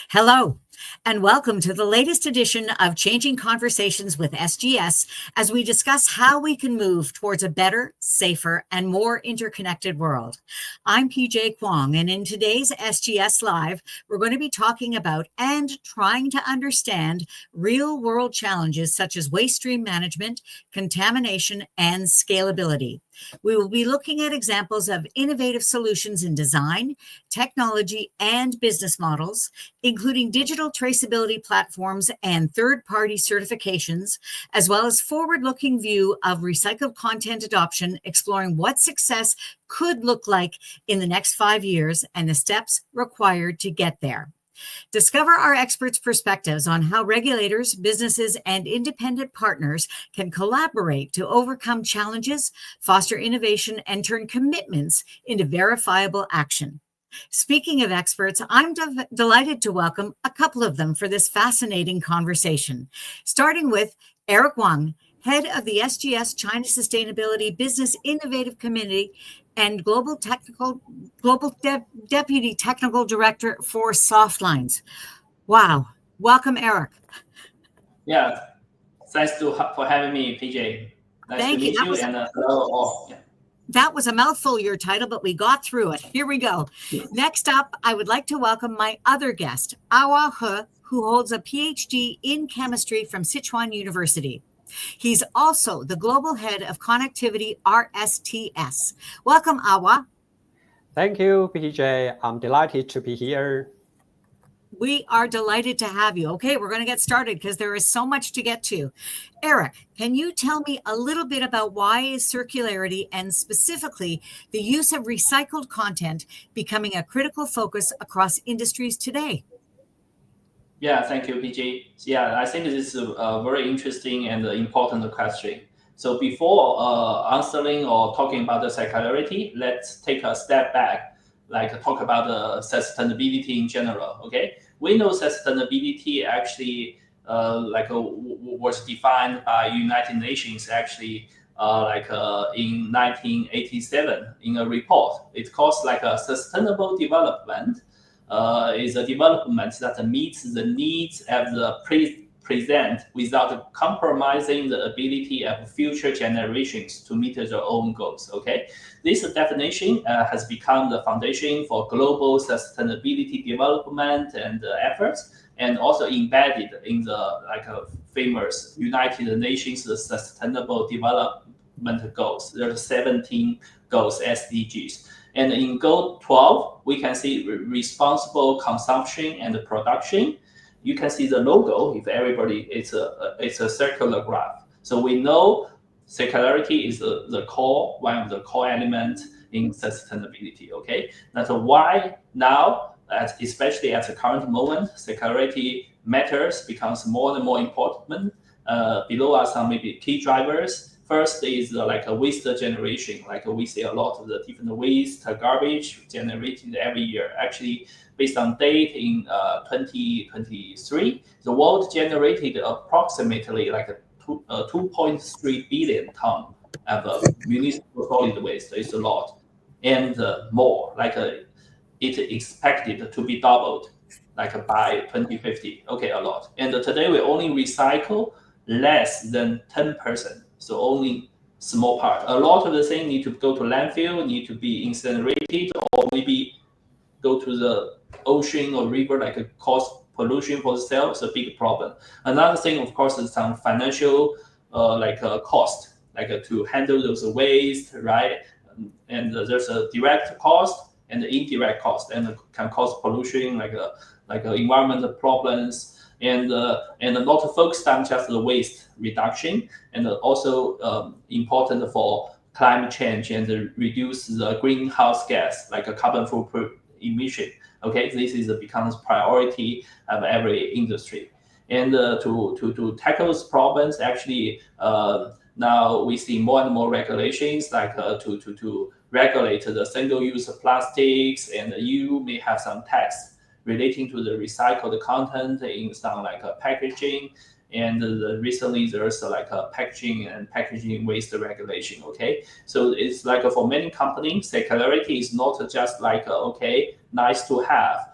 Hello, and welcome to the latest edition of Changing Conversations with SGS as we discuss how we can move towards a better, safer, and more interconnected world. I'm PJ Kwong, and in today's SGS Live, we're going to be talking about and trying to understand real-world challenges such as waste stream management, contamination, and scalability. We will be looking at examples of innovative solutions in design, technology, and business models, including digital traceability platforms and third-party certifications, as well as forward-looking view of recycled content adoption, exploring what success could look like in the next 5 years and the steps required to get there. Discover our experts' perspectives on how regulators, businesses, and independent partners can collaborate to overcome challenges, foster innovation, and turn commitments into verifiable action. Speaking of experts, I'm delighted to welcome a couple of them for this fascinating conversation, starting with Eric Wang, head of the SGS China Sustainability Business Innovative Committee and Deputy Technical Director for Softlines. Wow. Welcome, Eric. Yeah. Thanks for having me, PJ. Nice to meet you, and hello all. Yeah. That was a mouthful, your title, but we got through it. Here we go. Next up, I would like to welcome my other guest, Awa He, who holds a PhD in chemistry from Sichuan University. He's also the global head of connectivity RSTS. Welcome, Awa. Thank you, PJ. I'm delighted to be here. We are delighted to have you. Okay, we're going to get started because there is so much to get to. Eric, can you tell me a little bit about why is circularity and specifically the use of recycled content becoming a critical focus across industries today? Yeah, thank you, PJ. Yeah, I think this is a very interesting and important question. So before answering or talking about the circularity, let's take a step back, like talk about the sustainability in general. Okay, we know sustainability actually was defined by United Nations actually in 1987 in a report. It calls like a sustainable development. Is a development that meets the needs of the present without compromising the ability of future generations to meet their own goals. Okay, this definition has become the foundation for global sustainability development and efforts, and also embedded in the famous United Nations Sustainable Development Goals. There are 17 goals, SDGs. And in goal 12, we can see responsible consumption and production. You can see the logo. If everybody, it's a circular graph. So we know circularity is one of the core elements in sustainability. Okay, that's why now, especially at the current moment, circularity matters becomes more and more important. Below are some maybe key drivers. First is like a waste generation. Like we see a lot of the different waste, garbage generated every year. Actually, based on data in 2023, the world generated approximately like 2.3 billion tons of municipal solid waste. It's a lot, and more. It expected to be doubled, like by 2050. Okay, a lot. And today we only recycle less than 10%. So only small part. A lot of the things need to go to landfill, need to be incinerated, or maybe go to the ocean or river, cause pollution for itself. It's a big problem. Another thing, of course, is some financial cost, to handle those waste, right? And there's a direct cost and the indirect cost, and it can cause pollution, like environmental problems. And not focused on just the waste reduction, and also important for climate change and reduce the greenhouse gas, like a carbon footprint emission. Okay, this becomes priority of every industry. And to tackle those problems, actually, now we see more and more regulations, to regulate the single-use plastics, and you may have some tax relating to the recycled content in some packaging, and recently there's a packaging waste regulation. Okay, so it's for many companies, circularity is not just nice to have.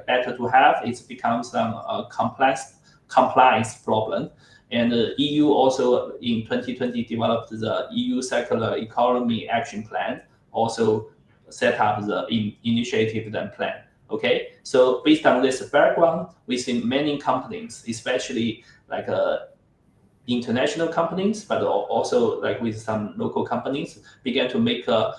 better to have. It becomes some compliance problem. And the EU also in 2020 developed the EU Circular Economy Action Plan, also set up the initiative and plan. Okay, so based on this background, we see many companies, especially international companies, but also with some local companies, began to make a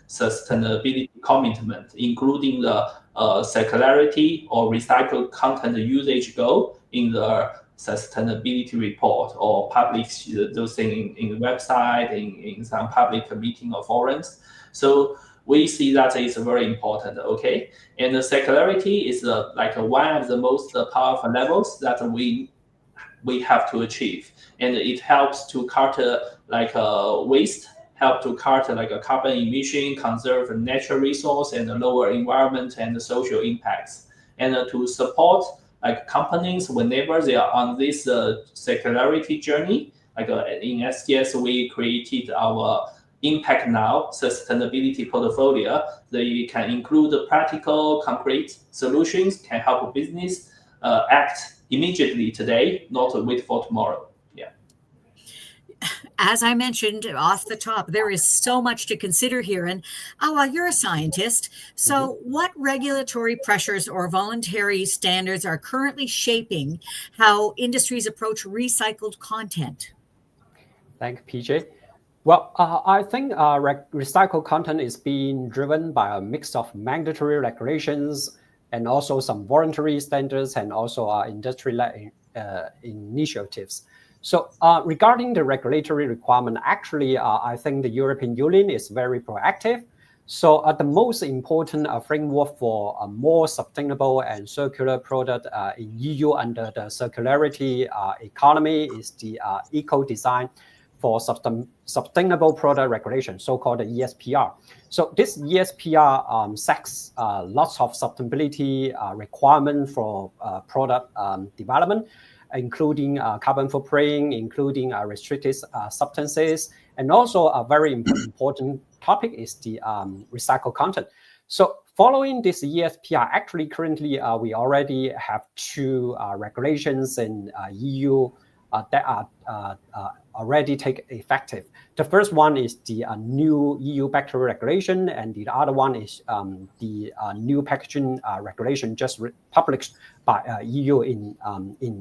sustainability commitment, including the circularity or recycled content usage goal in the sustainability report, or publish those things in the website, in some public meeting or forums. So we see that is very important. Okay, and the circularity is one of the most powerful levels that we have to achieve, and it helps to cut waste, help to cut carbon emission, conserve natural resource, and lower environment and social impacts, and to support companies whenever they are on this circularity journey. In SGS, we created our Impact Now sustainability portfolio. They can include practical, concrete solutions, can help business act immediately today, not wait for tomorrow. Yeah. As I mentioned off the top, there is so much to consider here. And you're a scientist. So what regulatory pressures or voluntary standards are currently shaping how industries approach recycled content? Thank you, PJ. Well, I think recycled content is being driven by a mix of mandatory regulations and also some voluntary standards, and also industry-led initiatives. So regarding the regulatory requirement, actually, I think the European Union is very proactive. So the most important framework for a more sustainable and circular product in EU under the circularity economy is the eco-design for sustainable product regulation, so-called the ESPR. So this ESPR sets lots of sustainability requirements for product development, including carbon footprint, including restricted substances, and also a very important topic is the recycled content. So following this ESPR, actually currently we already have two regulations in EU that are already take effective. The first one is the new EU battery regulation, and the other one is the new packaging regulation just published by EU in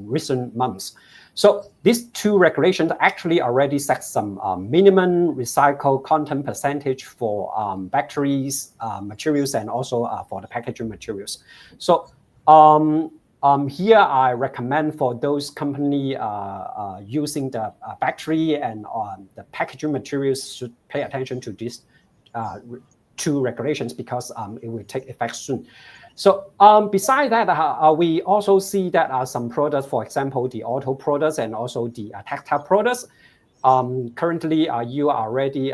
recent months. So these two regulations actually already set some minimum recycled content percentage for batteries materials, and also for the packaging materials. So here I recommend for those companies using the battery and the packaging materials should pay attention to these two regulations, because it will take effect soon. So besides that, we also see that some products, for example, the auto products and also the textile products, currently you are already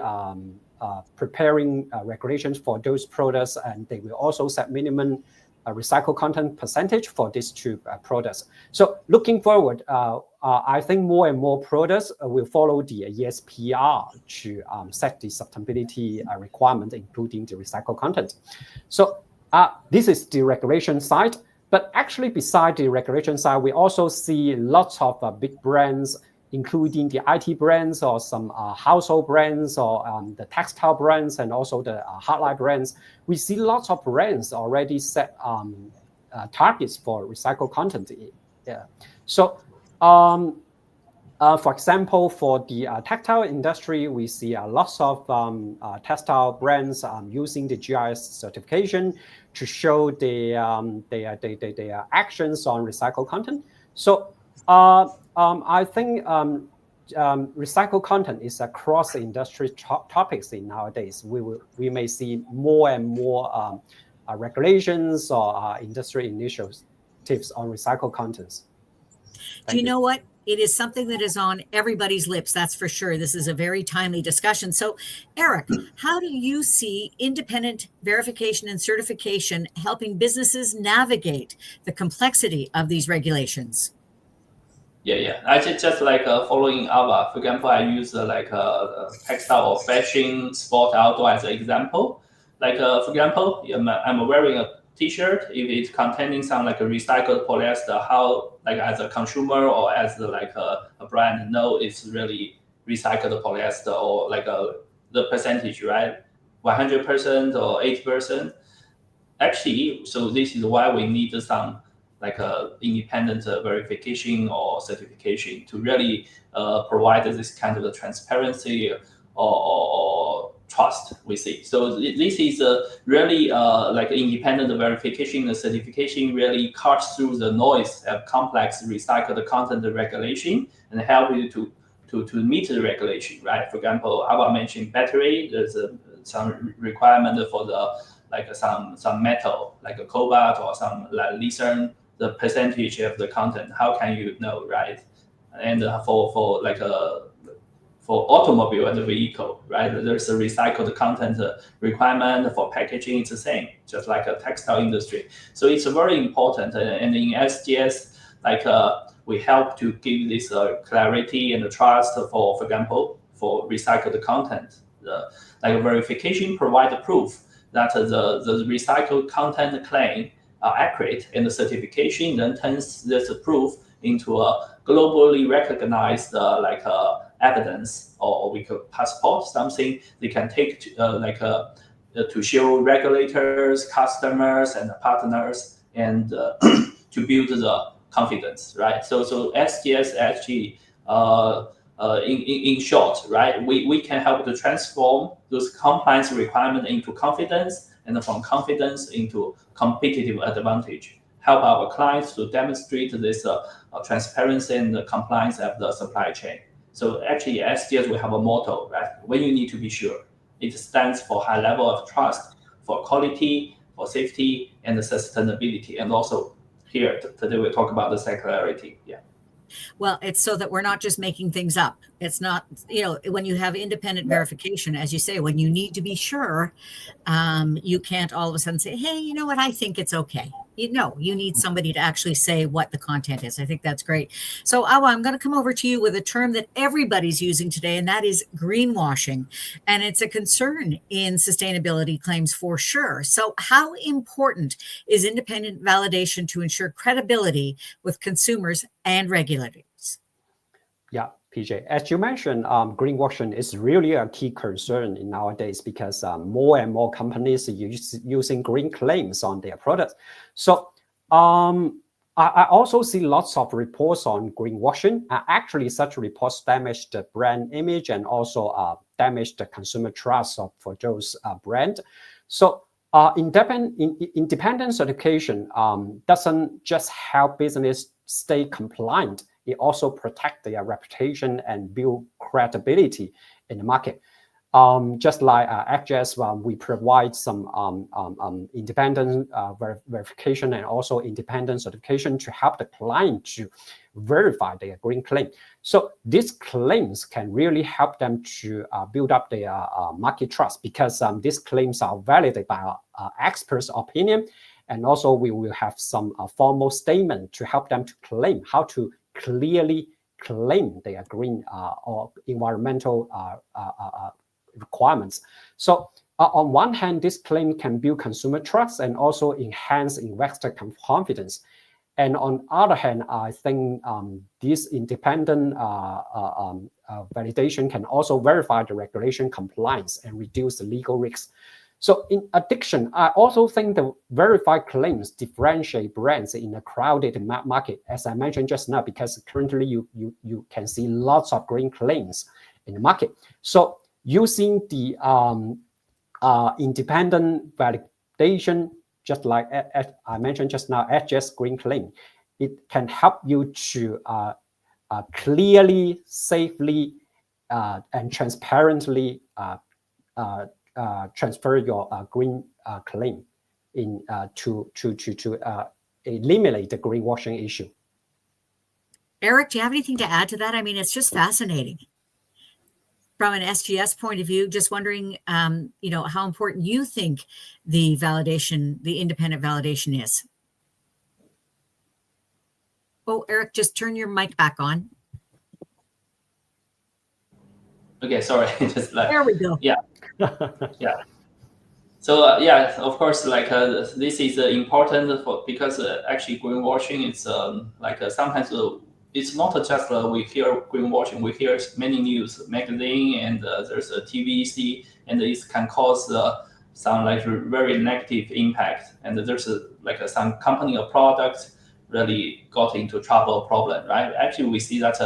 preparing regulations for those products, and they will also set minimum recycled content percentage for these two products. So looking forward, I think more and more products will follow the ESPR to set the sustainability requirement, including the recycled content. So this is the regulation side. But actually, beside the regulation side, we also see lots of big brands, including the IT brands or some household brands, or the textile brands, and also the hardline brands. We see lots of brands already set targets for recycled content. Yeah. So, for example, for the textile industry, we see lots of textile brands using the GIS certification to show their actions on recycled content. So I think recycled content is across industry topics in nowadays. We may see more and more regulations or industry initiatives on recycled contents. Do you know what? It is something that is on everybody's lips, that's for sure. This is a very timely discussion. So, Eric, how do you see independent verification and certification helping businesses navigate the complexity of these regulations? Yeah. I just following Alva. For example, I use textile or fashion, sport, outdoor as an example. Like for example, I'm wearing a T-shirt. If it's containing some like a recycled polyester, how like as a consumer or as like a brand know it's really recycled polyester or like the percentage, right? 100% or 80%. Actually, so this is why we need some like independent verification or certification to really provide this kind of transparency or trust we see. So this is really like independent verification and certification really cuts through the noise of complex recycled content regulation and help you to meet the regulation, right? For example, how I mentioned battery, there's some requirement for the like some metal, like a cobalt or some like lithium, the percentage of the content. How can you know, right? And for like for automobile and vehicle, right? There's a recycled content requirement for packaging. It's the same, just like a textile industry. So it's very important. And in SGS, like we help to give this clarity and trust for example, for recycled content. Like verification provide proof that the recycled content claim are accurate, and the certification then turns this proof into a globally recognized evidence, or we could passport, something they can take to show regulators, customers, and partners, and to build the confidence, right? So SGS actually, in short, right, we can help to transform those compliance requirements into confidence, and from confidence into competitive advantage. Help our clients to demonstrate this transparency and the compliance of the supply chain. So actually, SGS we have a motto, right? When you need to be sure, it stands for high level of trust, for quality, for safety, and the sustainability. And also here today we talk about the circularity. Yeah. Well, it's so that we're not just making things up. It's not, when you have independent verification, as you say, when you need to be sure, you can't all of a sudden say, hey, you know what, I think it's okay. You need somebody to actually say what the content is. I think that's great. So Awa, I'm going to come over to you with a term that everybody's using today, and that is greenwashing. And it's a concern in sustainability claims for sure. So how important is independent validation to ensure credibility with consumers and regulators? Yeah, PJ, as you mentioned, greenwashing is really a key concern in nowadays because more and more companies are using green claims on their products. So I also see lots of reports on greenwashing. Actually, such reports damage the brand image and also damage the consumer trust for those brands. So independent certification doesn't just help business stay compliant. It also protects their reputation and build credibility in the market. Just like SGS, we provide some independent verification and also independent certification to help the client to verify their green claim. So these claims can really help them to build up their market trust, because these claims are validated by experts' opinion. And also we will have some formal statement to help them to claim how to clearly claim their green or environmental requirements. So on one hand, this claim can build consumer trust and also enhance investor confidence. And on the other hand, I think this independent validation can also verify the regulation compliance and reduce the legal risks. So in addition, I also think the verified claims differentiate brands in a crowded market, as I mentioned just now, because currently you can see lots of green claims in the market. So using the independent validation, just like I mentioned just now, SGS green claim, it can help you to clearly, safely, and transparently transfer your green claim in to eliminate the greenwashing issue. Eric, do you have anything to add to that? I mean, it's just fascinating. From an SGS point of view, just wondering, how important you think the validation, the independent validation is. Oh, Eric, just turn your mic back on. Okay, sorry. Just like, there we go. Yeah. Yeah. So yeah, of course, like this is important because actually greenwashing is sometimes it's not just we hear greenwashing. We hear many news, magazine, and there's a TVC, and it can cause some like very negative impact. And there's some company or product really got into trouble problem, right? Actually, we see that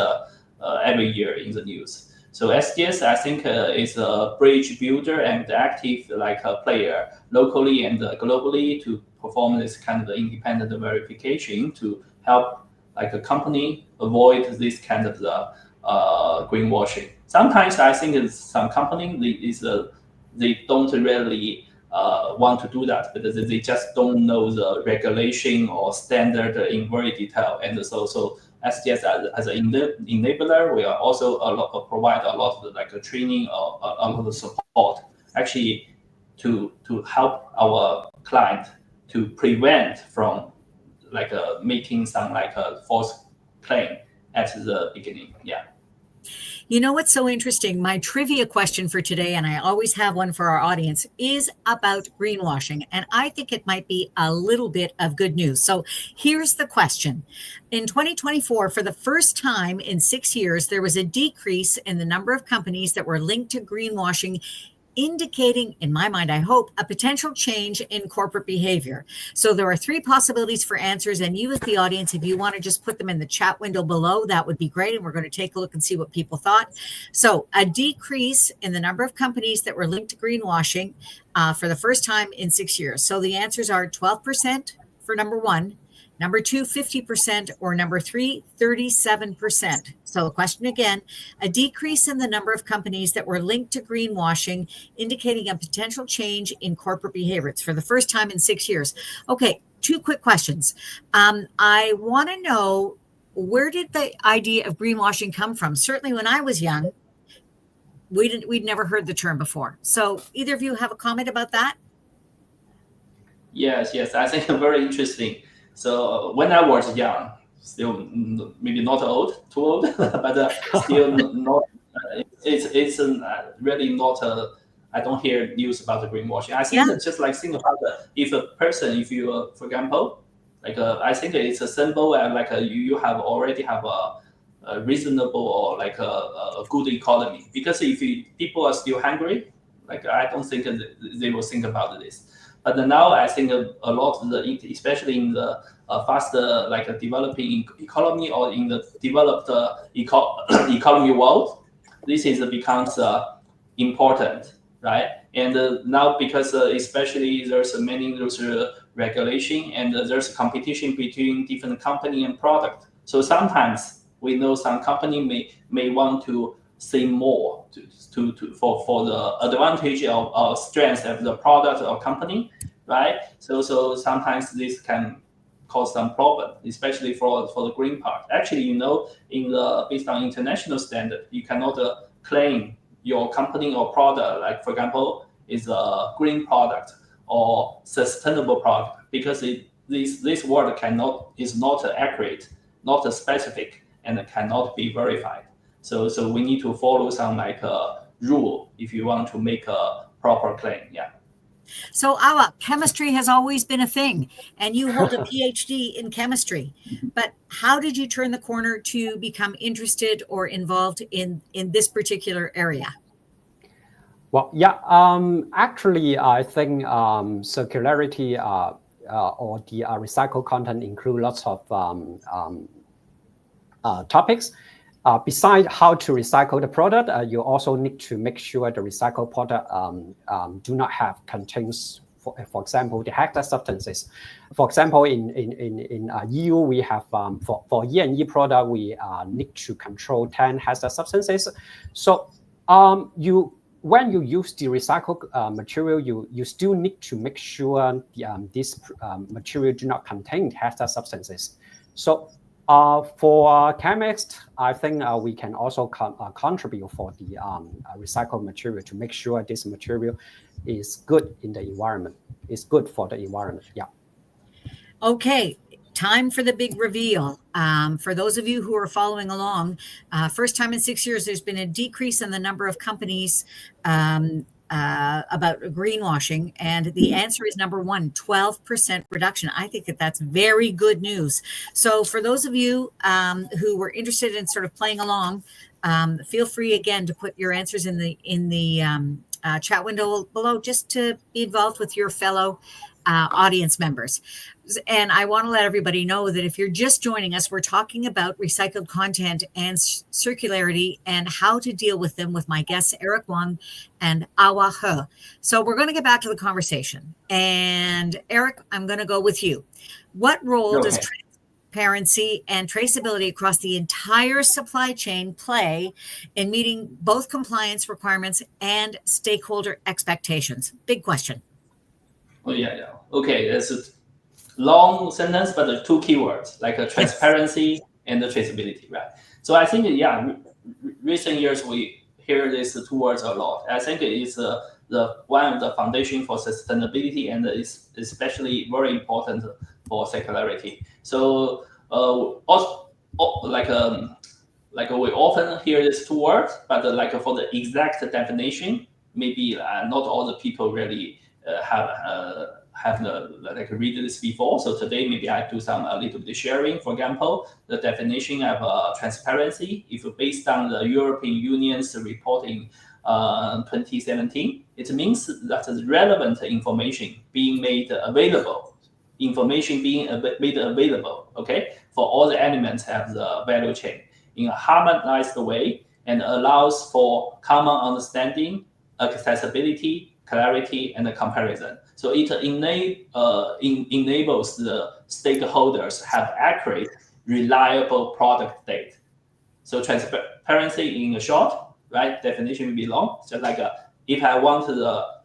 every year in the news. So SGS, I think, is a bridge builder and active like a player locally and globally to perform this kind of independent verification to help like a company avoid this kind of greenwashing. Sometimes I think it's some company they don't really want to do that because they just don't know the regulation or standard in very detail, and so SGS as an enabler, we are also provide a lot of like a training or a lot of support actually to help our client to prevent from like making some like a false claim at the beginning. Yeah. You know what's so interesting? My trivia question for today, and I always have one for our audience, is about greenwashing. And I think it might be a little bit of good news. So here's the question. In 2024, for the first time in 6 years, there was a decrease in the number of companies that were linked to greenwashing, indicating, in my mind, I hope, a potential change in corporate behavior. So there are 3 possibilities for answers, and you as the audience, if you want to just put them in the chat window below, that would be great. And we're going to take a look and see what people thought. So a decrease in the number of companies that were linked to greenwashing for the first time in 6 years. So the answers are 12% for number 1. Number 2, 50%, or number 3, 37%. So the question again, a decrease in the number of companies that were linked to greenwashing, indicating a potential change in corporate behavior. It's for the first time in 6 years. Okay, 2 quick questions. I want to know, where did the idea of greenwashing come from? Certainly when I was young, we'd never heard the term before. So either of you have a comment about that? Yes, I think very interesting. So when I was young, still maybe not old, too old, but still not. It's really not. I don't hear news about the greenwashing. I think it's just like think about if a person, if you, for example, like I think it's a symbol and like you have already have a reasonable or like a good economy. Because if people are still hungry, like I don't think they will think about this. But now I think a lot of especially in the faster like a developing economy or in the developed economy world, this is becomes important, right? And now because especially there's many regulation and there's competition between different company and product. So sometimes we know some company may want to say more for the advantage of strength of the product or company, right? So sometimes this can cause some problem, especially for the green part. Actually, in the based on international standard, you cannot claim your company or product, like for example, is a green product or sustainable product, because this word is not accurate, not specific, and cannot be verified. So we need to follow some like rule if you want to make a proper claim. Yeah. So Awa, chemistry has always been a thing, and you hold a PhD in chemistry. But how did you turn the corner to become interested or involved in this particular area? Well, yeah, actually, I think circularity or the recycled content include lots of topics. Besides how to recycle the product, you also need to make sure the recycled product do not contains, for example, the hazardous substances. For example, in EU, we have for E&E product, we need to control 10 hazardous substances. So when you use the recycled material, you still need to make sure this material do not contain hazardous substances. So for chemists, I think we can also contribute for the recycled material to make sure this material is good in the environment. It's good for the environment. Yeah. Okay. Time for the big reveal. For those of you who are following along, first time in 6 years, there's been a decrease in the number of companies about greenwashing, and the answer is number one, 12% reduction. I think that that's very good news. So for those of you who were interested in sort of playing along, feel free again to put your answers in the chat window below, just to be involved with your fellow audience members. And I want to let everybody know that if you're just joining us, we're talking about recycled content and circularity and how to deal with them with my guests, Eric Wang and Awa He. So we're going to get back to the conversation. And Eric, I'm going to go with you. What role does transparency and traceability across the entire supply chain play in meeting both compliance requirements and stakeholder expectations? Big question. Oh, yeah. Okay, it's a long sentence, but the two keywords, like transparency and the traceability, right? So I think, recent years we hear these two words a lot. I think it is the one of the foundation for sustainability, and is especially very important for circularity. So also, like we often hear these two words, but like for the exact definition, maybe not all the people really have read this before. So today maybe I do a little bit of sharing. For example, the definition of transparency, if based on the European Union's reporting 2017, it means that the relevant information being made available, okay, for all the elements of the value chain in a harmonized way, and allows for common understanding, accessibility, clarity, and comparison. So it enables the stakeholders have accurate, reliable product data. So transparency in short, right? Definition will be long. Just like if I want the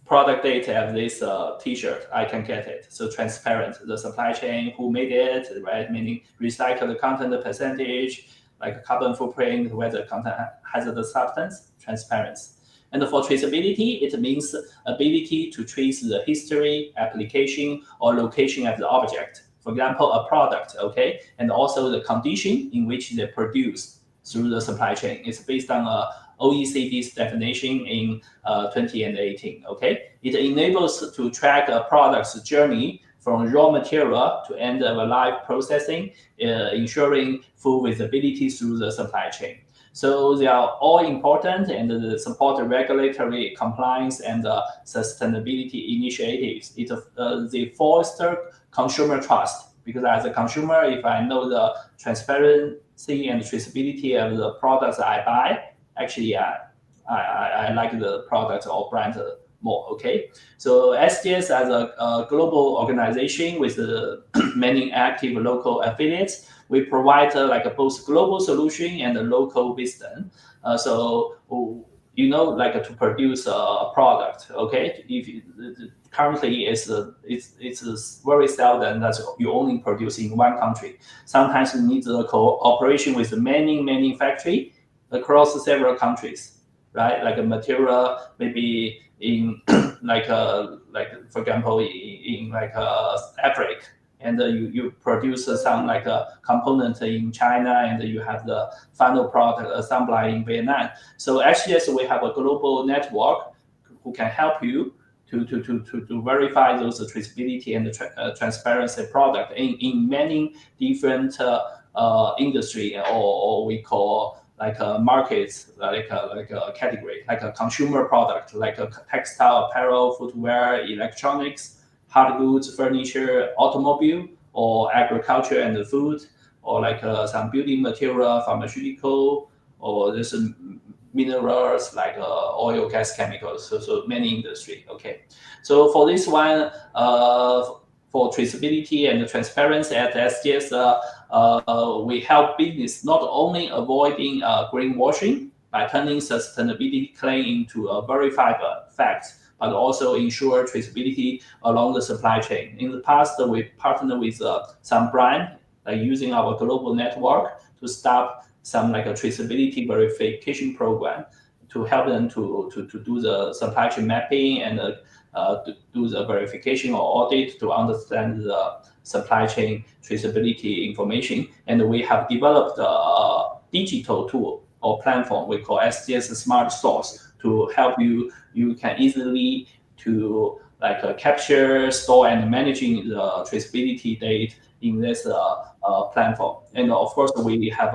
product data of this T-shirt, I can get it. So transparent, the supply chain, who made it, right? Meaning recycled content percentage, like carbon footprint, whether content has the substance, transparency. And for traceability, it means ability to trace the history, application, or location of the object. For example, a product, okay, and also the condition in which they produce through the supply chain. It's based on OECD's definition in 2018, okay? It enables to track a product's journey from raw material to end of life processing, ensuring full visibility through the supply chain. So they are all important and support regulatory compliance and sustainability initiatives. They foster consumer trust, because as a consumer, if I know the transparency and traceability of the products I buy, actually I like the product or brand more, okay? So SGS as a global organization with many active local affiliates, we provide both global solution and a local wisdom. So to produce a product, okay? Currently it's very seldom that you only produce in one country. Sometimes you need the cooperation with many factories across several countries, right? Like a material maybe in for example in Africa, and you produce some component in China, and you have the final product assembly in Vietnam. So SGS, we have a global network who can help you to verify those traceability and transparency product in many different industry, or we call markets, a category, like a consumer product, like a textile, apparel, footwear, electronics, hard goods, furniture, automobile, or agriculture and food, or some building material, pharmaceutical, or there's minerals like oil, gas, chemicals. So many industry. Okay. So for this one, for traceability and transparency at SGS, we help business not only avoiding greenwashing by turning sustainability claim into a verifiable fact, but also ensure traceability along the supply chain. In the past, we partnered with some brand using our global network to start some a traceability verification program to help them to do the supply chain mapping and to do the verification or audit to understand the supply chain traceability information. And we have developed a digital tool or platform we call SGS Smart Source, to help you. You can easily to capture, store, and managing the traceability data in this platform. And of course, we have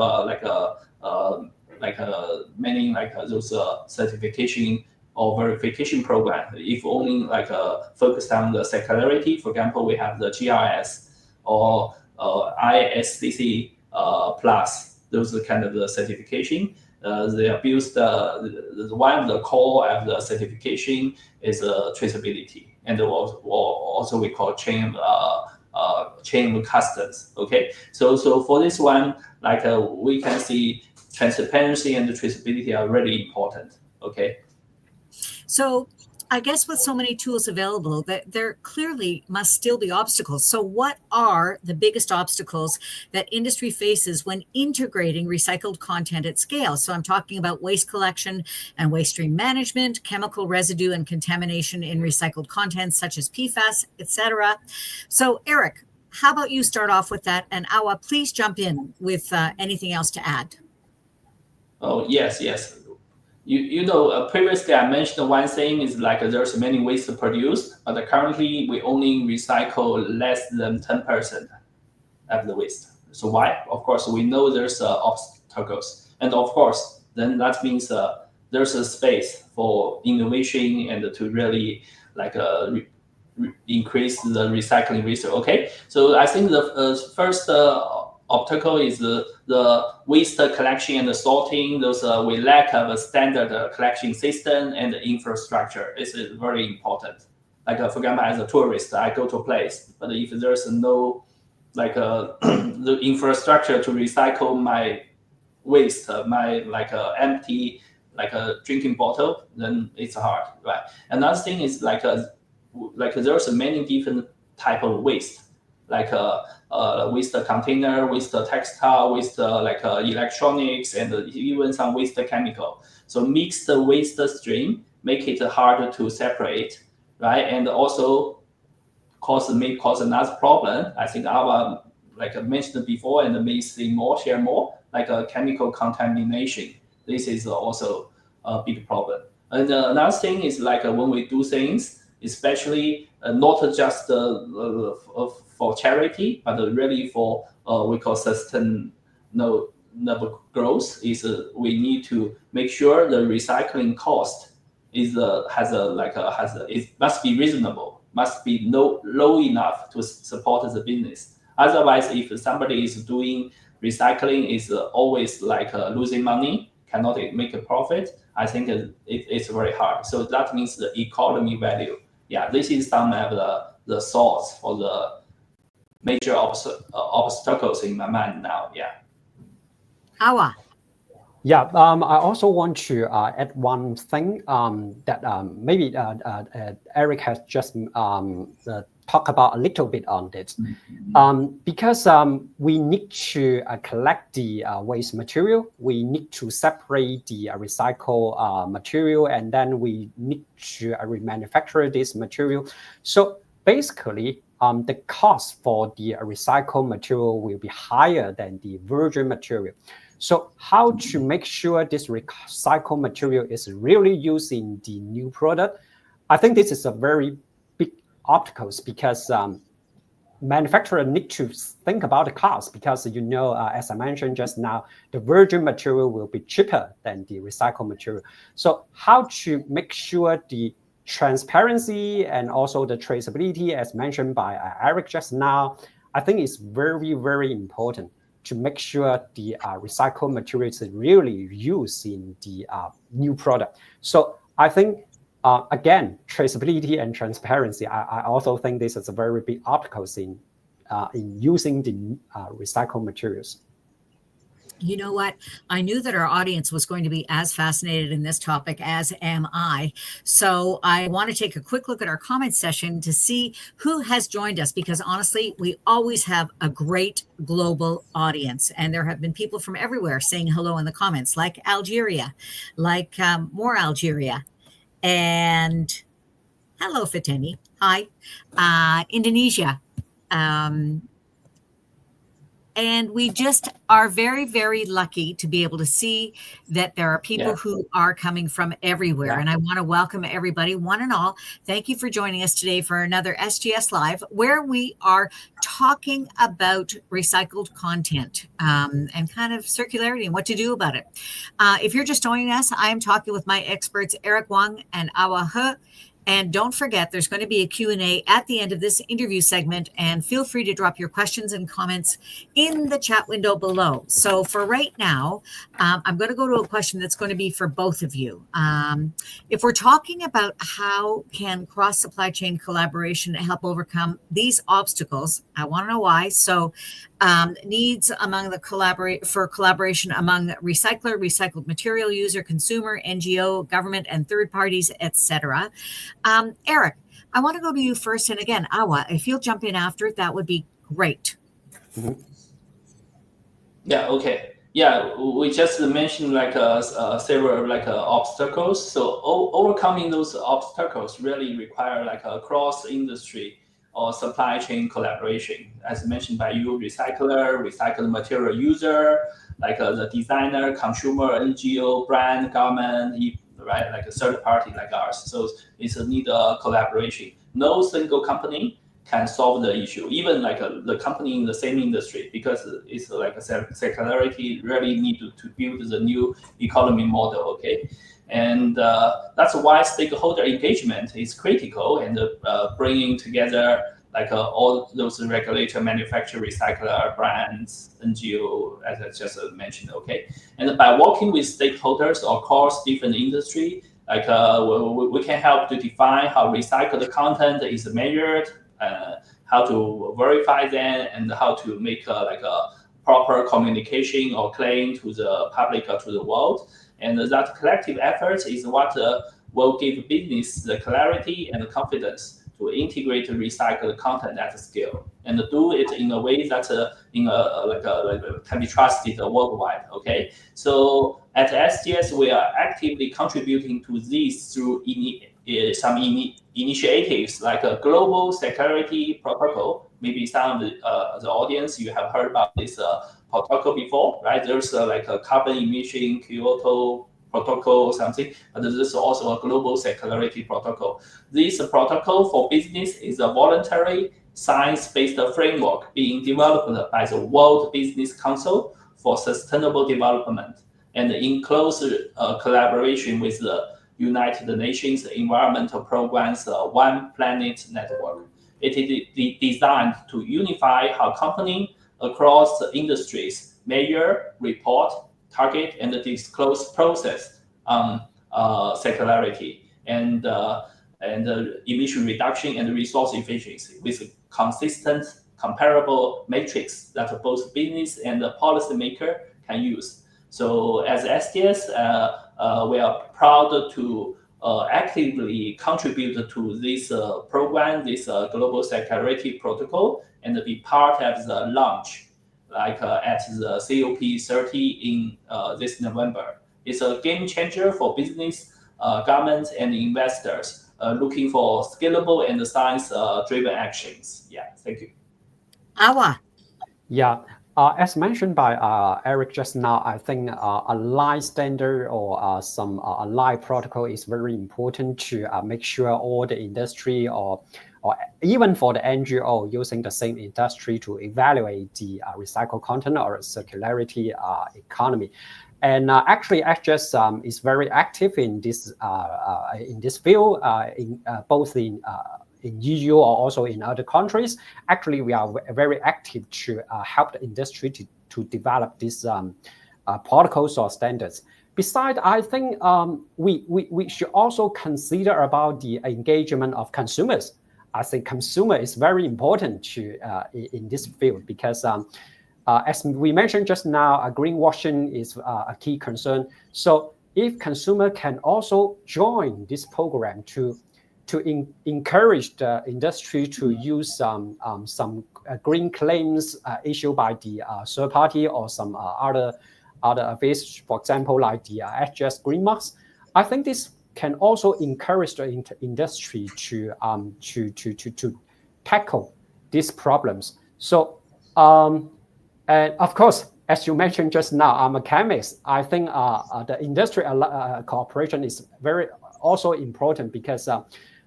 many those certification or verification program. If only focused on the circularity, for example, we have the GRS or ISCC plus. Those are kind of the certification. They are built. One of the core of the certification is traceability, and also we call chain of customs. Okay, so for this one, we can see transparency and the traceability are really important. Okay. So I guess with so many tools available, that there clearly must still be obstacles. So what are the biggest obstacles that industry faces when integrating recycled content at scale? So I'm talking about waste collection and waste stream management, chemical residue and contamination in recycled content such as PFAS, etc. So Eric, how about you start off with that? And Awa, please jump in with anything else to add. Oh, yes. Previously I mentioned one thing is there's many waste produced, but currently we only recycle less than 10% of the waste. So why? Of course, we know there's obstacles, and of course, then that means there's a space for innovation and to really increase the recycling research. Okay, so I think the first obstacle is the waste collection and the sorting. Those we lack of a standard collection system and infrastructure. It's very important. For example, as a tourist, I go to a place, but if there's no the infrastructure to recycle my waste, my empty drinking bottle, then it's hard, right? Another thing is there's many different type of waste, waste container, waste textile, waste electronics, and even some waste chemical. So mixed waste stream make it harder to separate, right? And also may cause another problem. I think our mentioned before, and may share more, chemical contamination. This is also a big problem. And another thing is when we do things, especially not just for charity, but really for we call sustainable growth, is we need to make sure the recycling cost is it must be reasonable, must be low enough to support the business. Otherwise, if somebody is doing recycling is always losing money, cannot make a profit, I think it's very hard. So that means the economy value. Yeah, this is some of the thoughts for the major obstacles in my mind now. Yeah. Awa. Yeah, I also want to add one thing that maybe Eric has just talked about a little bit on this. Because we need to collect the waste material, we need to separate the recycle material, and then we need to remanufacture this material. So basically, the cost for the recycled material will be higher than the virgin material. So how to make sure this recycled material is really used in the new product? I think this is a very big obstacle because manufacturers need to think about the cost because, as I mentioned just now, the virgin material will be cheaper than the recycled material. So how to make sure the transparency and also the traceability, as mentioned by Eric just now, I think is very, very important to make sure the recycled materials is really used in the new product. So I think, again, traceability and transparency, I also think this is a very big obstacle in using the recycled materials. You know what? I knew that our audience was going to be as fascinated in this topic as am I. So I want to take a quick look at our comment session to see who has joined us, because honestly, we always have a great global audience. And there have been people from everywhere saying hello in the comments, like Algeria, like more Algeria. And hello, Fatemi. Hi. Indonesia. And we just are very, very lucky to be able to see that there are people who are coming from everywhere. And I want to welcome everybody, one and all. Thank you for joining us today for another SGS Live, where we are talking about recycled content and kind of circularity and what to do about it. If you're just joining us, I'm talking with my experts, Eric Wang and Awa He. And don't forget, there's going to be a Q&A at the end of this interview segment, and feel free to drop your questions and comments in the chat window below. So for right now, I'm going to go to a question that's going to be for both of you. If we're talking about how can cross-supply chain collaboration help overcome these obstacles, I want to know why. So needs among the collaboration among recycler, recycled material user, consumer, NGO, government, and third parties, etc. Eric, I want to go to you first. And again, Awa, if you'll jump in after, that would be great. Mm-hmm. Yeah, okay. Yeah, we just mentioned like several like obstacles. So overcoming those obstacles really require like a cross-industry or supply chain collaboration, as mentioned by you, recycler, recycled material user, like the designer, consumer, NGO, brand, government, right, like a third party like ours. So it's a need a collaboration. No single company can solve the issue, even like the company in the same industry, because it's like a circularity really need to build the new economy model, okay? And that's why stakeholder engagement is critical, and bringing together like all those regulator, manufacturer, recycler, brands, NGO, as I just mentioned, okay? And by working with stakeholders across different industry, like we can help to define how recycled content is measured, how to verify them, and how to make like a proper communication or claim to the public or to the world. And that collective effort is what will give business the clarity and the confidence to integrate recycled content at scale, and do it in a way that can be trusted worldwide. Okay, so at SGS we are actively contributing to this through some initiatives like a global circularity protocol. Maybe some of the audience, you have heard about this protocol before, right? There's like a carbon emission Kyoto protocol or something, but this is also a global circularity protocol. This protocol for business is a voluntary science-based framework being developed by the World Business Council for Sustainable Development, and in close collaboration with the United Nations Environmental Programme's One Planet Network. It is designed to unify how companies across industries measure, report, target, and disclose process on circularity and emission reduction and resource efficiency with consistent, comparable metrics that both business and the policymaker can use. So as SGS, we are proud to actively contribute to this program, this global circularity protocol, and be part of the launch, like at the COP30 in this November. It's a game changer for business, governments, and investors looking for scalable and science-driven actions. Yeah, thank you. Awa. Yeah. As mentioned by Eric just now, I think a line standard or some line protocol is very important to make sure all the industry or even for the NGO using the same industry to evaluate the recycled content or circularity economy. And actually, SGS is very active in this field, both in EU or also in other countries. Actually, we are very active to help the industry to develop these protocols or standards. Besides, I think we should also consider about the engagement of consumers. I think consumer is very important to in this field because as we mentioned just now, greenwashing is a key concern. So if consumer can also join this program to encourage the industry to use some green claims issued by the third party or some other affairs, for example, like the SGS Green Marks, I think this can also encourage the industry to tackle these problems. So And of course, as you mentioned just now, I'm a chemist. I think the industry cooperation is very also important because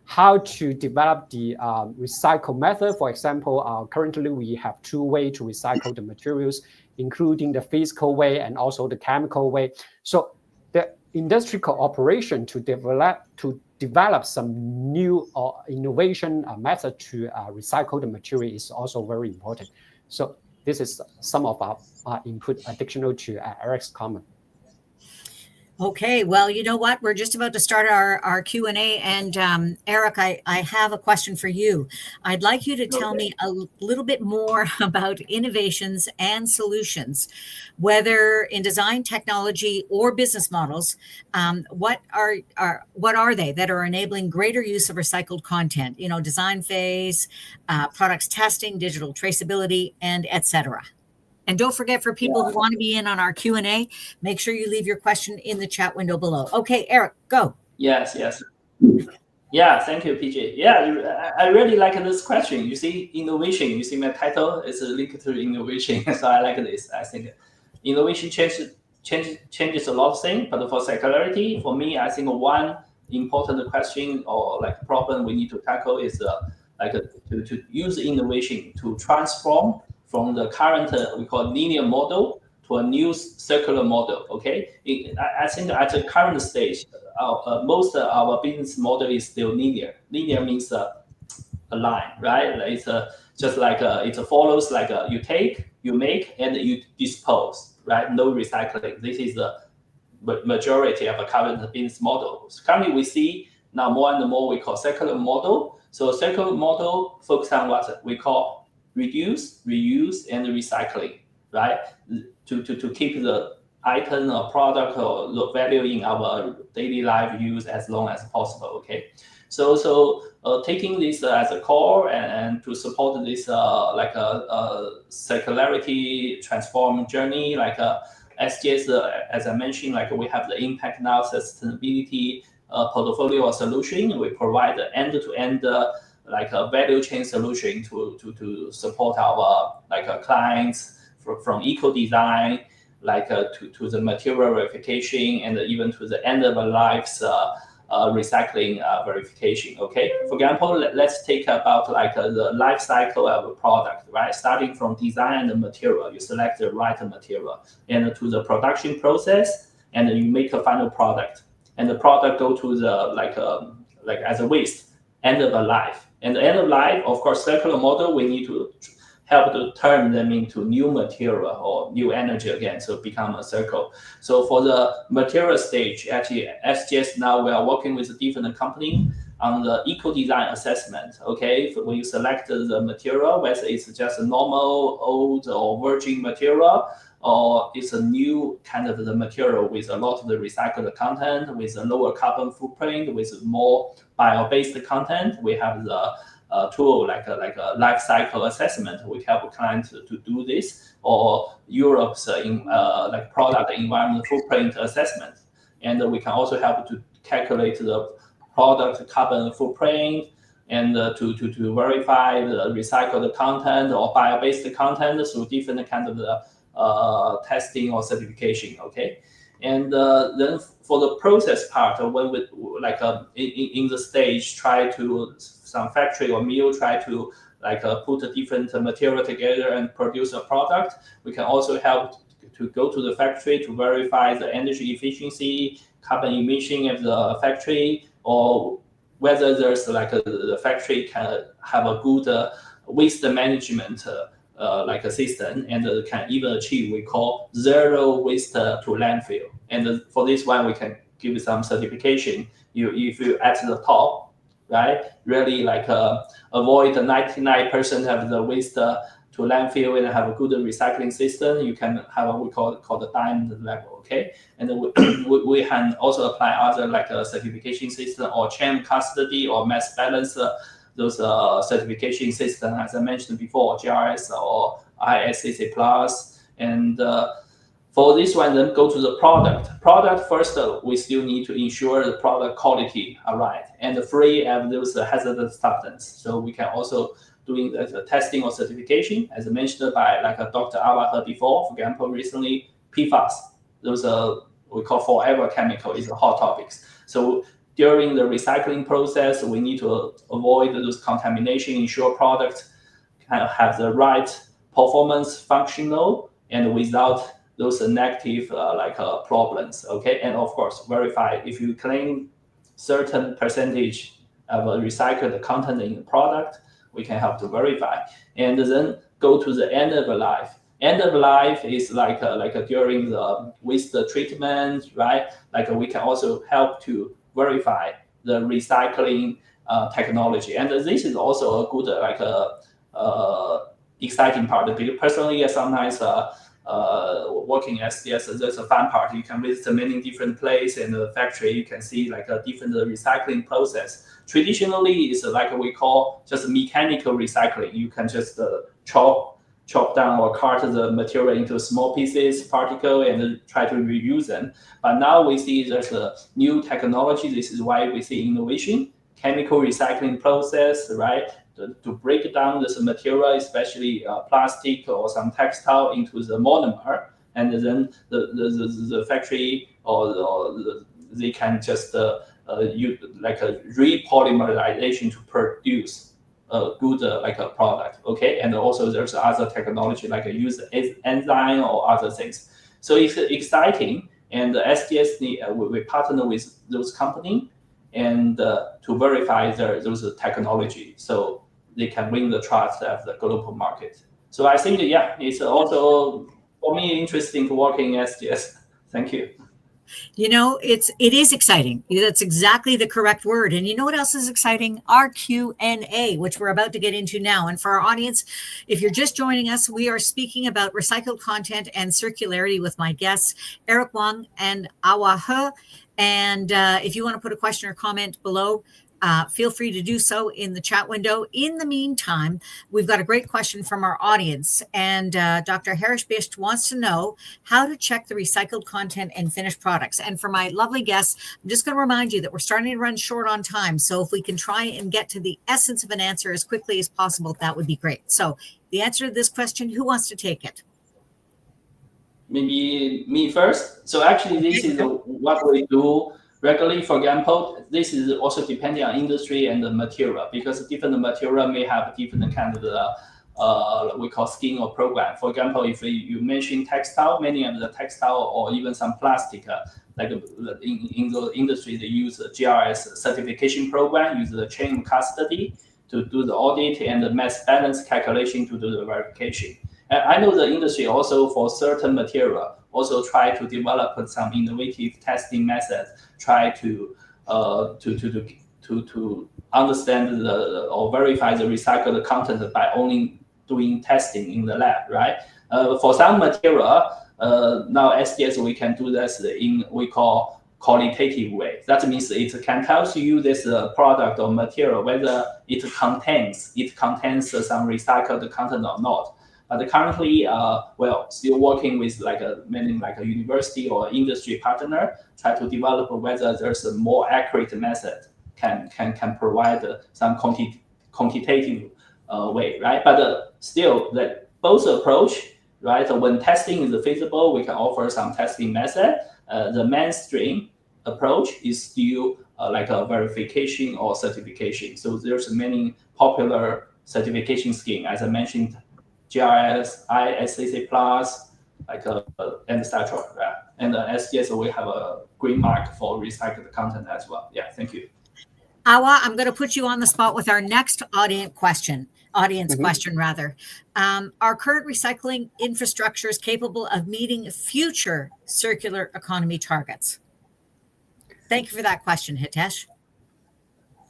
how to develop the recycle method. For example, currently we have 2 ways to recycle the materials, including the physical way and also the chemical way. So the industry cooperation to develop some new or innovation method to recycle the material is also very important. So this is some of our input additional to Eric's comment. Okay, well, you know what? We're just about to start our Q&A. And Eric, I have a question for you. I'd like you to tell me a little bit more about innovations and solutions, whether in design, technology, or business models. What are they that are enabling greater use of recycled content? You know, design phase, products testing, digital traceability, and etc. And don't forget, for people who want to be in on our Q&A, make sure you leave your question in the chat window below. Okay, Eric, go. Yes. Yeah, thank you, PJ. Yeah, I really like this question. You see, innovation, you see my title is linked to innovation. So I like this. I think innovation changes a lot of things, but for circularity, for me, I think one important question or like problem we need to tackle is to use innovation to transform from the current we call linear model to a new circular model. Okay, I think at the current stage, most of our business model is still linear. Linear means a line, right? It's just like it follows like you take, you make, and you dispose, right? No recycling. This is the majority of the current business models. Currently, we see now more and more we call circular model. So circular model focus on what we call reduce, reuse, and recycling, right? To keep the item or product or the value in our daily life use as long as possible. Okay, so taking this as a core and to support this like a circularity transform journey, like SGS, as I mentioned, like we have the impact now sustainability portfolio or solution. We provide the end-to-end like a value chain solution to support our clients from eco design like to the material verification and even to the end of the life's recycling verification. Okay, for example, let's take about like the life cycle of a product, right? Starting from design and material, you select the right material, and to the production process, and you make a final product, and the product go to the like as a waste, end of the life. And the end of life, of course, circular model, we need to help to turn them into new material or new energy again, so become a circle. So for the material stage, actually, SGS now we are working with a different company on the eco design assessment. Okay, when you select the material, whether it's just a normal, old, or virgin material, or it's a new kind of the material with a lot of the recycled content, with a lower carbon footprint, with more bio-based content, we have the tool like a life cycle assessment. We help clients to do this, or Europe's like product environmental footprint assessment, and we can also help to calculate the product carbon footprint and to verify the recycled content or bio-based content through different kind of the testing or certification. Okay, and then for the process part, when we like in the stage try to some factory or mill try to like put a different material together and produce a product, we can also help to go to the factory to verify the energy efficiency, carbon emission of the factory, or whether there's like the factory can have a good waste management like a system, and can even achieve we call zero waste to landfill. And for this one, we can give some certification. If you at the top, right, really like avoid the 99% of the waste to landfill and have a good recycling system, you can have what we call the diamond level. Okay, and then we can also apply other like a certification system or chain custody or mass balance. Those certification system, as I mentioned before, GRS or ISCC Plus. And for this one, then go to the product. Product first, we still need to ensure the product quality are right and free of those hazardous substances. So we can also doing the testing or certification, as mentioned by like Dr. Awaha before. For example, recently PFAS, those we call forever chemical is a hot topics. So during the recycling process, we need to avoid those contamination, ensure products have the right performance, functional, and without those negative problems. Okay, and of course verify if you claim certain percentage of recycled content in the product, we can help to verify, and then go to the end of life. End of life is like during the waste treatment, right? Like we can also help to verify the recycling technology, and this is also a good exciting part. Because personally, sometimes working at SGS, there's a fun part. You can visit many different places in the factory. You can see like a different recycling process. Traditionally, it's like we call just mechanical recycling. You can just chop down or cut the material into small pieces, particle, and try to reuse them. But now we see there's a new technology. This is why we see innovation, chemical recycling process, right? To break down this material, especially plastic or some textile, into the monomer, and then the factory they can just use like a repolymerization to produce a good a product. Okay, and also there's other technology like use enzyme or other things. So it's exciting, and SGS we partner with those companies and to verify those technology, so they can win the trust of the global market. So I think it's also for me interesting to work in SGS. Thank you. You know, it is exciting. That's exactly the correct word. And you know what else is exciting? Our Q&A, which we're about to get into now. And for our audience, if you're just joining us, we are speaking about recycled content and circularity with my guests, Eric Wang and Awa He. And if you want to put a question or comment below, feel free to do so in the chat window. In the meantime, we've got a great question from our audience. And Dr. Harish Bisht wants to know how to check the recycled content and finished products. And for my lovely guests, I'm just going to remind you that we're starting to run short on time. So if we can try and get to the essence of an answer as quickly as possible, that would be great. So the answer to this question, who wants to take it? Maybe me first. So actually, this is what we do regularly. For example, this is also depending on industry and the material, because different material may have different kind of we call scheme or program. For example, if you mention textile, many of the textile or even some plastic, like in the industry, they use a GRS certification program, use the chain of custody to do the audit and the mass balance calculation to do the verification. And I know the industry also for certain material also try to develop some innovative testing methods, try to understand or verify the recycled content by only doing testing in the lab, right? For some material, now SGS we can do this in we call qualitative way. That means it can tell you this product or material whether it contains some recycled content or not. But currently, still working with many a university or industry partner, try to develop whether there's a more accurate method can provide some quantitative way, right? But still, that both approach, right? When testing is feasible, we can offer some testing method. The mainstream approach is still like a verification or certification. So there's many popular certification scheme, as I mentioned. GRS, ISCC Plus, and etc. Right? And SGS, we have a green mark for recycled content as well. Yeah, thank you. Awa, I'm going to put you on the spot with our next audience question. Are current recycling infrastructures capable of meeting future circular economy targets? Thank you for that question, Hitesh.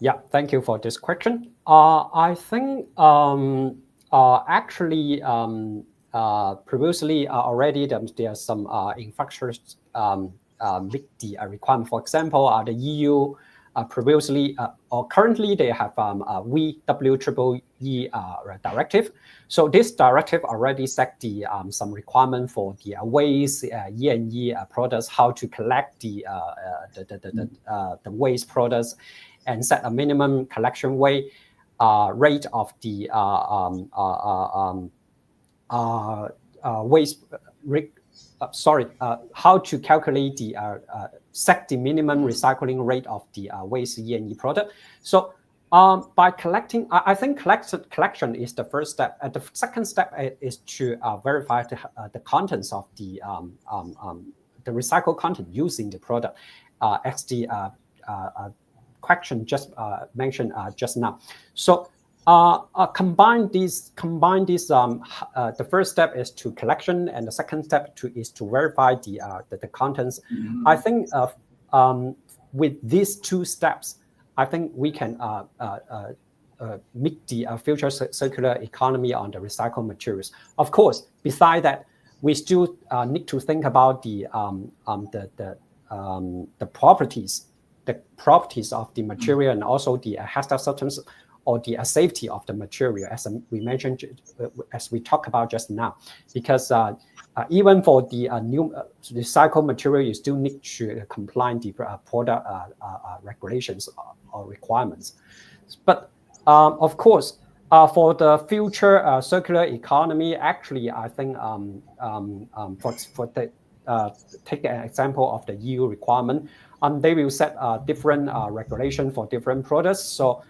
Yeah, thank you for this question. I think actually previously already there are some infrastructures meet the requirement. For example, the EU previously or currently they have VWEE directive. So this directive already set the some requirement for the waste E&E products, how to collect the waste products, and set a minimum collection weight. rate of the waste. How to calculate the set the minimum recycling rate of the waste E&E product. So by collecting, I think collection is the first step. The second step is to verify the contents of the recycled content used in the product, as the question just mentioned just now. So combine these. The first step is to collection, and the second step is to verify the contents. I think with these two steps, I think we can meet the future circular economy on the recycled materials. Of course, beside that, we still need to think about the properties of the material, and also the hazardous substance or the safety of the material, as we mentioned, as we talked about just now. Because even for the new recycled material, you still need to comply with the product regulations or requirements. But of course, for the future circular economy, actually, I think take an example of the EU requirement, they will set different regulation for different products. So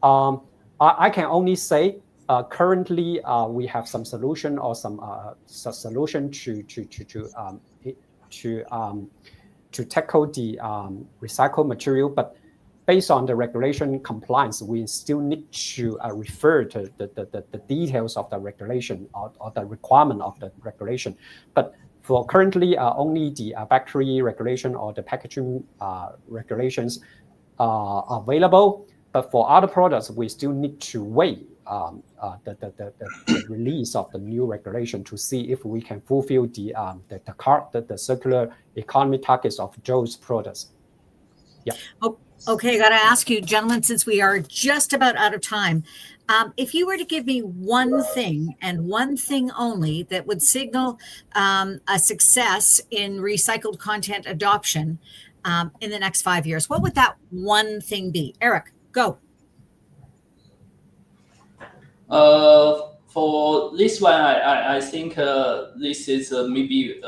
I can only say currently we have some solution or some solution to tackle the recycled material, but based on the regulation compliance, we still need to refer to the details of the regulation or the requirement of the regulation. But for currently, only the factory regulation or the packaging regulations are available. But for other products, we still need to wait the release of the new regulation to see if we can fulfill the circular economy targets of those products. Yeah. Oh, okay, got to ask you, gentlemen, since we are just about out of time, if you were to give me one thing and one thing only that would signal a success in recycled content adoption in the next 5 years, what would that one thing be? Eric, go. For this one, I think this is maybe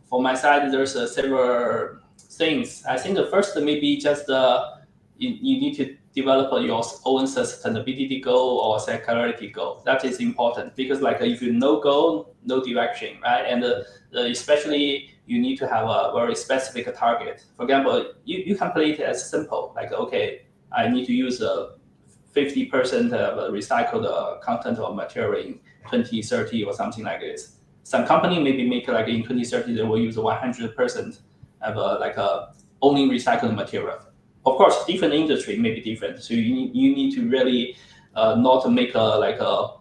for my side, there's several things. I think the first maybe just you need to develop your own sustainability goal or circularity goal. That is important because like if you no goal, no direction, right? And especially you need to have a very specific target. For example, you can play it as simple, like, okay, I need to use 50% of recycled content or material in 2030 or something like this. Some company maybe make like in 2030 they will use 100% of only recycled material. Of course, different industry may be different, so you need to really not make broad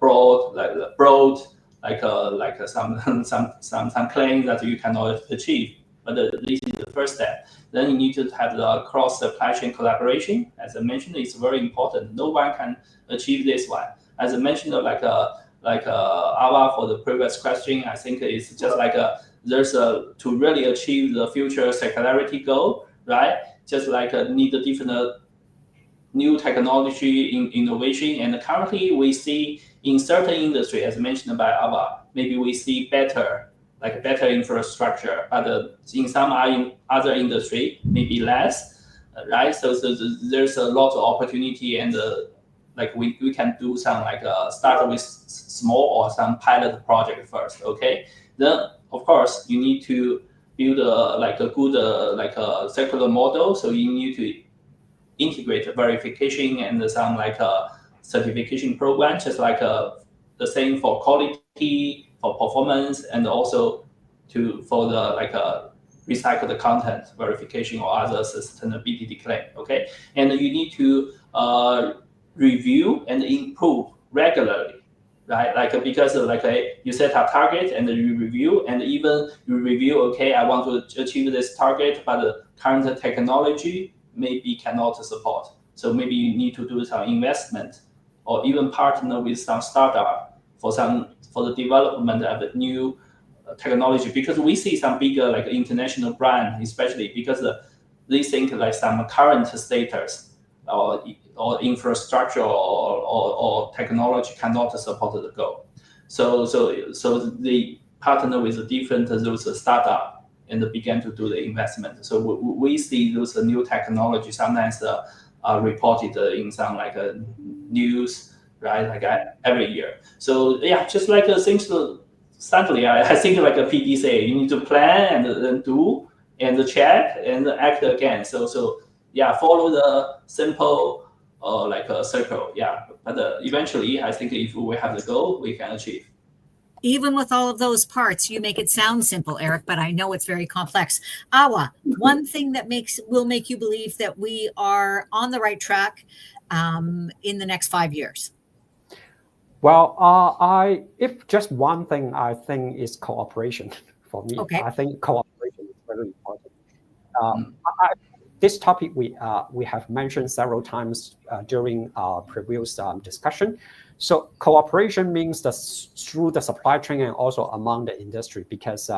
some claim that you cannot achieve. But this is the first step. Then you need to have the cross supply chain collaboration. As I mentioned, it's very important. No one can achieve this one. As I mentioned, Ava for the previous question, I think it's just to really achieve the future circularity goal, right? Just need a different new technology in innovation. And currently we see in certain industry, as mentioned by Ava, maybe we see better infrastructure, but in some other industry, maybe less, right? So there's a lot of opportunity, and we can do some start with small or some pilot project first, okay? Then of course you need to build a good circular model. So you need to integrate verification and some certification program, just the same for quality, for performance, and also for the recycled content verification or other sustainability claim. Okay, and you need to review and improve regularly, right? Because you set a target and you review, and even you review. Okay, I want to achieve this target, but the current technology maybe cannot support. So maybe you need to do some investment, or even partner with some startup for the development of the new technology. Because we see some bigger international brand, especially because they think some current status or infrastructure or technology cannot support the goal. So they partner with different those startup and began to do the investment. So we see those new technologies sometimes reported in some like news, right? Like every year. So yeah, just like things. Sadly, I think like a PD say, you need to plan and then do and check and act again. So yeah, follow the simple like a circle. Yeah, but eventually, I think if we have the goal, we can achieve. Even with all of those parts, you make it sound simple, Eric, but I know it's very complex. Awa, one thing that will make you believe that we are on the right track in the next 5 years. Well, if just one thing, I think is cooperation for me. Okay. I think cooperation is very important. This topic we have mentioned several times during our previous discussion. So cooperation means through the supply chain and also among the industry, because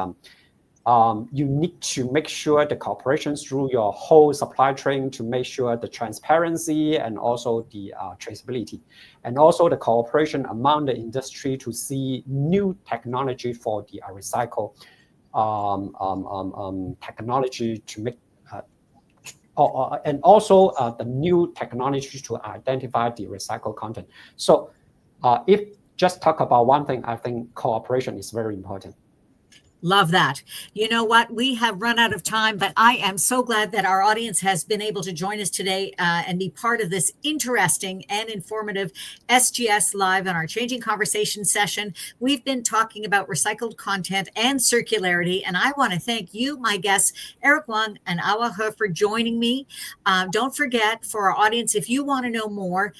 you need to make sure the cooperation through your whole supply chain to make sure the transparency and also the traceability, and also the cooperation among the industry to see new technology for the recycle technology to make and also the new technology to identify the recycled content. So if just talk about one thing, I think cooperation is very important. Love that. You know what? We have run out of time, but I am so glad that our audience has been able to join us today and be part of this interesting and informative SGS Live on our Changing Conversation session. We've been talking about recycled content and circularity, and I want to thank you, my guests, Eric Wang and Awa He, for joining me. Don't forget, for our audience, if you want to know more,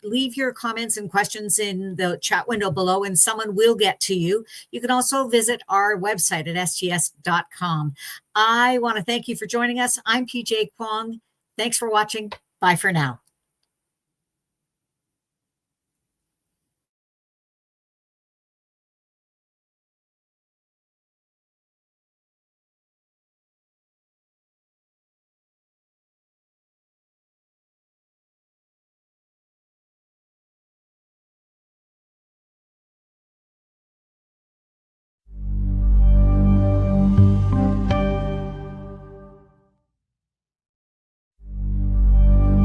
leave your comments and questions in the chat window below, and someone will get to you. You can also visit our website at sgs.com. I want to thank you for joining us. I'm PJ Kwong. Thanks for watching. Bye for now.